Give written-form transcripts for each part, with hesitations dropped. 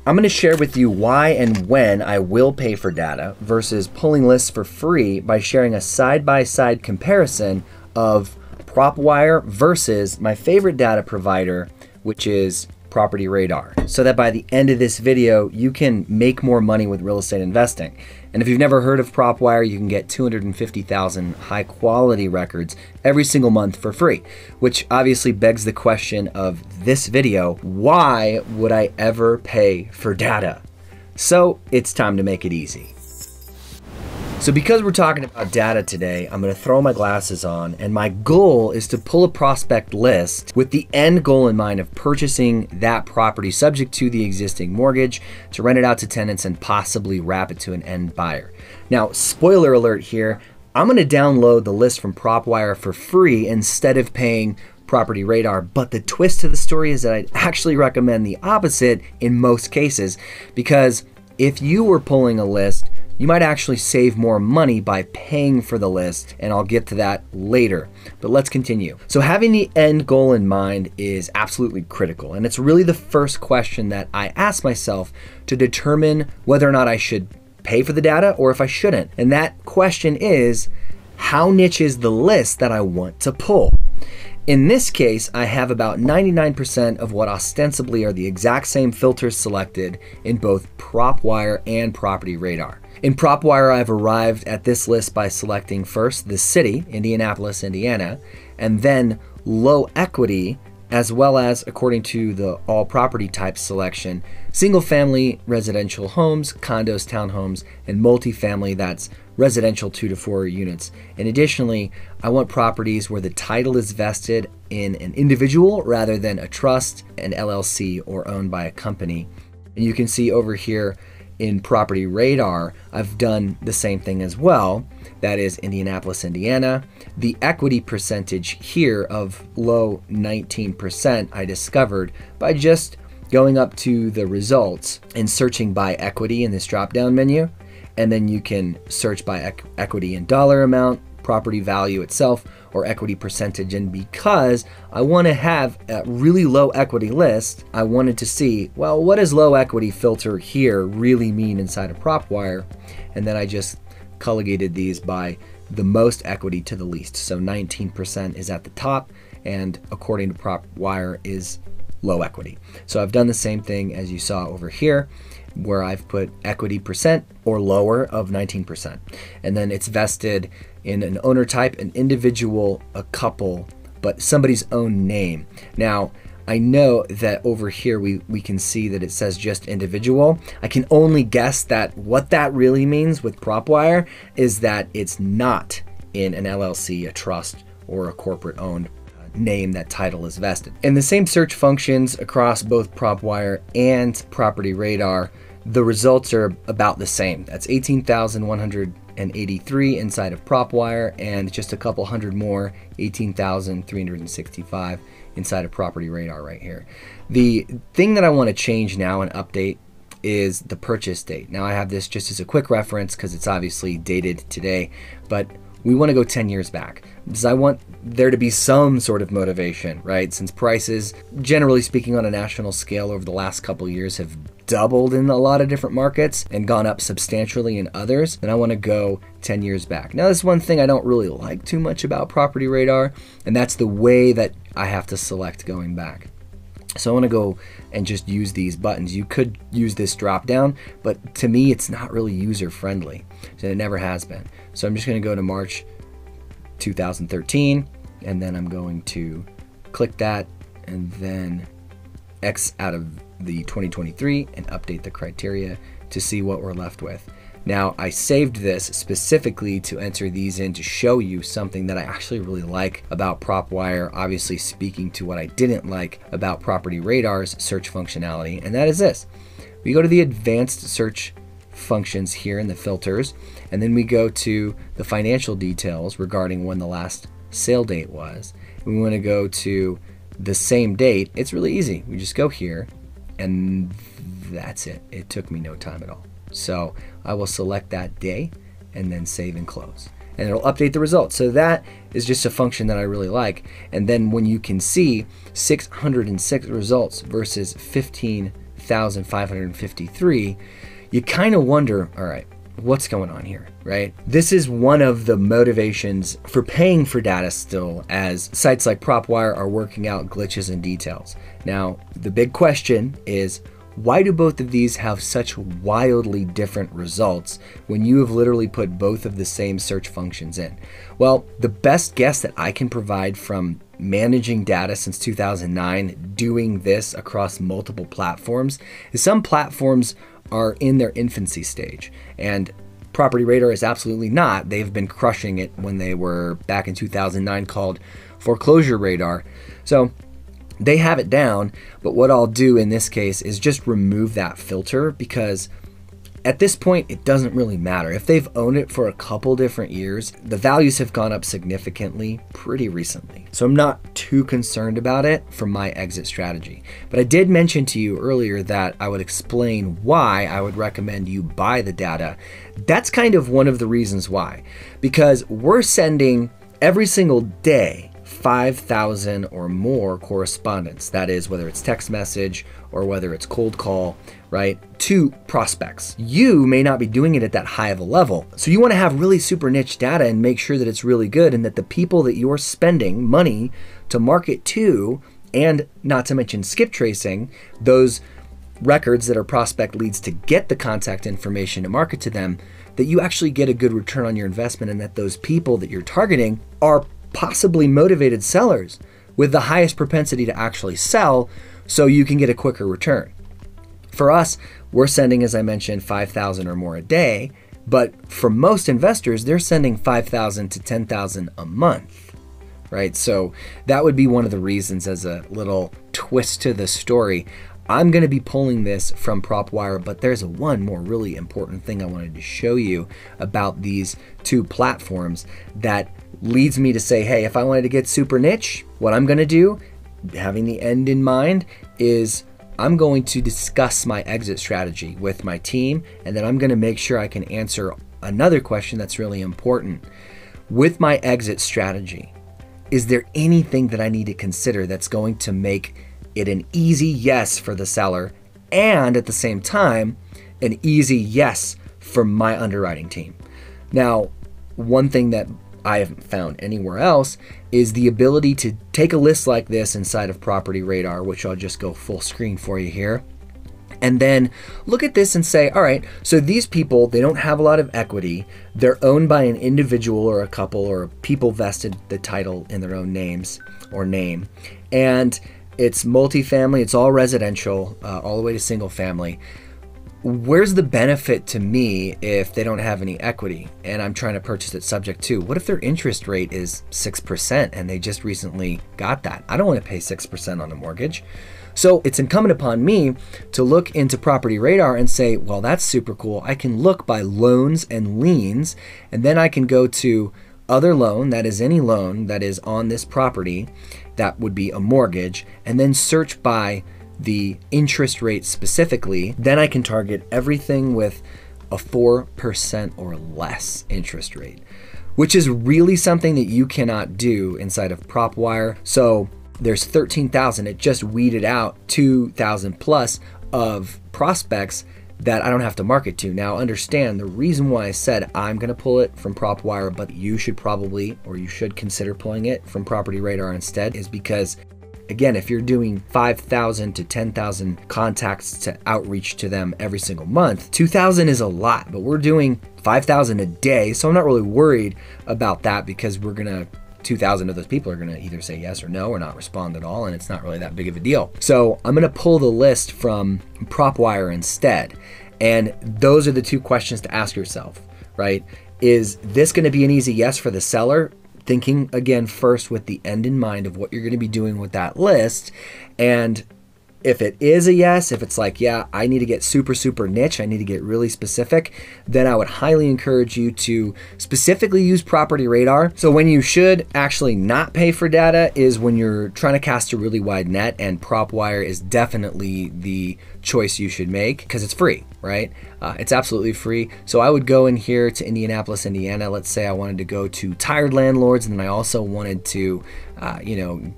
I'm going to share with you why and when I will pay for data versus pulling lists for free by sharing a side-by-side comparison of Propwire versus my favorite data provider, which is PropertyRadar, so that by the end of this video, you can make more money with real estate investing. And if you've never heard of Propwire, you can get 250,000 high quality records every single month for free, which obviously begs the question of this video: why would I ever pay for data? So it's time to make it easy. So because we're talking about data today, I'm going to throw my glasses on, and my goal is to pull a prospect list with the end goal in mind of purchasing that property subject to the existing mortgage, to rent it out to tenants and possibly wrap it to an end buyer. Now, spoiler alert here, I'm going to download the list from Propwire for free instead of paying PropertyRadar, but the twist to the story is that I'd actually recommend the opposite in most cases, because if you were pulling a list, you might actually save more money by paying for the list, and I'll get to that later. But let's continue. So having the end goal in mind is absolutely critical, and it's really the first question that I ask myself to determine whether or not I should pay for the data or if I shouldn't. And that question is, how niche is the list that I want to pull? In this case, I have about 99% of what ostensibly are the exact same filters selected in both Propwire and PropertyRadar. In Propwire, I've arrived at this list by selecting first the city, Indianapolis, Indiana, and then low equity, as well as, according to the all property type selection, single family residential homes, condos, townhomes, and multifamily, that's residential 2 to 4 units. And additionally, I want properties where the title is vested in an individual rather than a trust, an LLC, or owned by a company. And you can see over here in PropertyRadar, I've done the same thing as well. That is Indianapolis, Indiana. The equity percentage here of low 19% I discovered by just going up to the results and searching by equity in this drop-down menu. And then you can search by equity in dollar amount, property value itself, or equity percentage. And because I want to have a really low equity list, I wanted to see, well, what does low equity filter here really mean inside of Propwire? And then I just collocated these by the most equity to the least. So 19% is at the top, and according to Propwire is low equity. So I've done the same thing as you saw over here, where I've put equity percent or lower of 19%. And then it's vested in an owner type, an individual, a couple, but somebody's own name. Now, I know that over here we can see that it says just individual. I can only guess that what that really means with Propwire is that it's not in an LLC, a trust, or a corporate owned name that title is vested. And the same search functions across both Propwire and PropertyRadar, the results are about the same. That's 18,183 inside of Propwire, and just a couple hundred more, 18,365 inside of PropertyRadar right here. The thing that I want to change now and update is the purchase date. Now I have this just as a quick reference because it's obviously dated today, but we want to go 10 years back because I want there to be some sort of motivation, right? Since prices, generally speaking on a national scale over the last couple of years, have doubled in a lot of different markets and gone up substantially in others, then I want to go 10 years back. Now, this is one thing I don't really like too much about PropertyRadar, and that's the way that I have to select going back. So I want to go and just use these buttons. You could use this drop down, but to me, it's not really user friendly, and it never has been. So I'm just going to go to March 2013, and then I'm going to click that and then X out of the 2023 and update the criteria to see what we're left with. Now, I saved this specifically to enter these in to show you something that I actually really like about Propwire, obviously speaking to what I didn't like about PropertyRadar's search functionality, and that is this. We go to the advanced search functions here in the filters, and then we go to the financial details regarding when the last sale date was. We want to go to the same date. It's really easy. We just go here, and that's it. It took me no time at all. So I will select that day and then save and close, and it'll update the results. So that is just a function that I really like. And then when you can see 606 results versus 15 2,553, you kind of wonder, all right, what's going on here, right? This is one of the motivations for paying for data still, as sites like Propwire are working out glitches and details. Now, the big question is, why do both of these have such wildly different results when you have literally put both of the same search functions in? Well, the best guess that I can provide from managing data since 2009, doing this across multiple platforms, is some platforms are in their infancy stage, and PropertyRadar is absolutely not. They've been crushing it when they were back in 2009 called Foreclosure Radar. So they have it down, but what I'll do in this case is just remove that filter, because at this point, it doesn't really matter. If they've owned it for a couple different years, the values have gone up significantly pretty recently. So I'm not too concerned about it from my exit strategy. But I did mention to you earlier that I would explain why I would recommend you buy the data. That's kind of one of the reasons why, because we're sending every single day 5,000 or more correspondence. That is, whether it's text message or whether it's cold call, right, to prospects. You may not be doing it at that high of a level. So you want to have really super niche data and make sure that it's really good and that the people that you're spending money to market to, and not to mention skip tracing, those records that are prospect leads to get the contact information to market to them, that you actually get a good return on your investment, and that those people that you're targeting are possibly motivated sellers with the highest propensity to actually sell, so you can get a quicker return. For us, we're sending, as I mentioned, 5,000 or more a day, but for most investors, they're sending 5,000 to 10,000 a month, right? So that would be one of the reasons, as a little twist to the story, I'm going to be pulling this from Propwire, but there's one more really important thing I wanted to show you about these two platforms that leads me to say, hey, if I wanted to get super niche, what I'm going to do, having the end in mind, is I'm going to discuss my exit strategy with my team, and then I'm going to make sure I can answer another question that's really important. With my exit strategy, is there anything that I need to consider that's going to make it an easy yes for the seller, and at the same time, an easy yes for my underwriting team? Now, one thing that I haven't found anywhere else is the ability to take a list like this inside of PropertyRadar, which I'll just go full screen for you here, and then look at this and say, all right, so these people, they don't have a lot of equity. They're owned by an individual or a couple, or people vested the title in their own names or name, and it's multifamily, it's all residential, all the way to single family. Where's the benefit to me if they don't have any equity and I'm trying to purchase it subject to? What if their interest rate is 6% and they just recently got that? I don't want to pay 6% on a mortgage. So it's incumbent upon me to look into PropertyRadar and say, well, that's super cool. I can look by loans and liens, and then I can go to other loan, that is any loan that is on this property, that would be a mortgage, and then search by the interest rate specifically. Then I can target everything with a 4% or less interest rate, which is really something that you cannot do inside of Propwire. So there's 13,000, it just weeded out 2,000 plus of prospects that I don't have to market to. Now understand, the reason why I said I'm gonna pull it from Propwire, but you should probably, or you should consider pulling it from PropertyRadar instead, is because, again, if you're doing 5,000 to 10,000 contacts to outreach to them every single month, 2,000 is a lot, but we're doing 5,000 a day. So I'm not really worried about that, because 2,000 of those people are gonna either say yes or no or not respond at all, and it's not really that big of a deal. So I'm gonna pull the list from Propwire instead. And those are the two questions to ask yourself, right? Is this gonna be an easy yes for the seller? Thinking again first with the end in mind of what you're gonna be doing with that list. And if it is a yes, if it's like, yeah, I need to get super, super niche, I need to get really specific, then I would highly encourage you to specifically use PropertyRadar. So when you should actually not pay for data is when you're trying to cast a really wide net, and Propwire is definitely the choice you should make because it's free, right? It's absolutely free. So I would go in here to Indianapolis, Indiana. Let's say I wanted to go to tired landlords, and then I also wanted to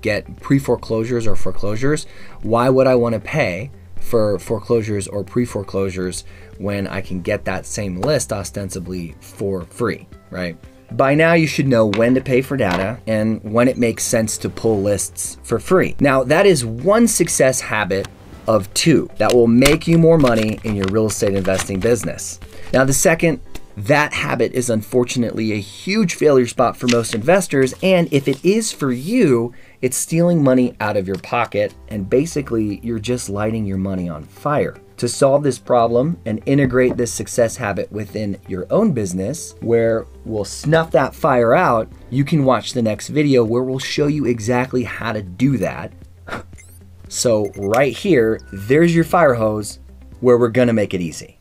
get pre-foreclosures or foreclosures. Why would I want to pay for foreclosures or pre-foreclosures when I can get that same list ostensibly for free, right? By now you should know when to pay for data and when it makes sense to pull lists for free. Now that is one success habit of 2 that will make you more money in your real estate investing business. Now the second, that habit is unfortunately a huge failure spot for most investors, and if it is for you, it's stealing money out of your pocket, and basically you're just lighting your money on fire. To solve this problem and integrate this success habit within your own business, where we'll snuff that fire out, you can watch the next video where we'll show you exactly how to do that. So right here, there's your fire hose where we're gonna make it easy.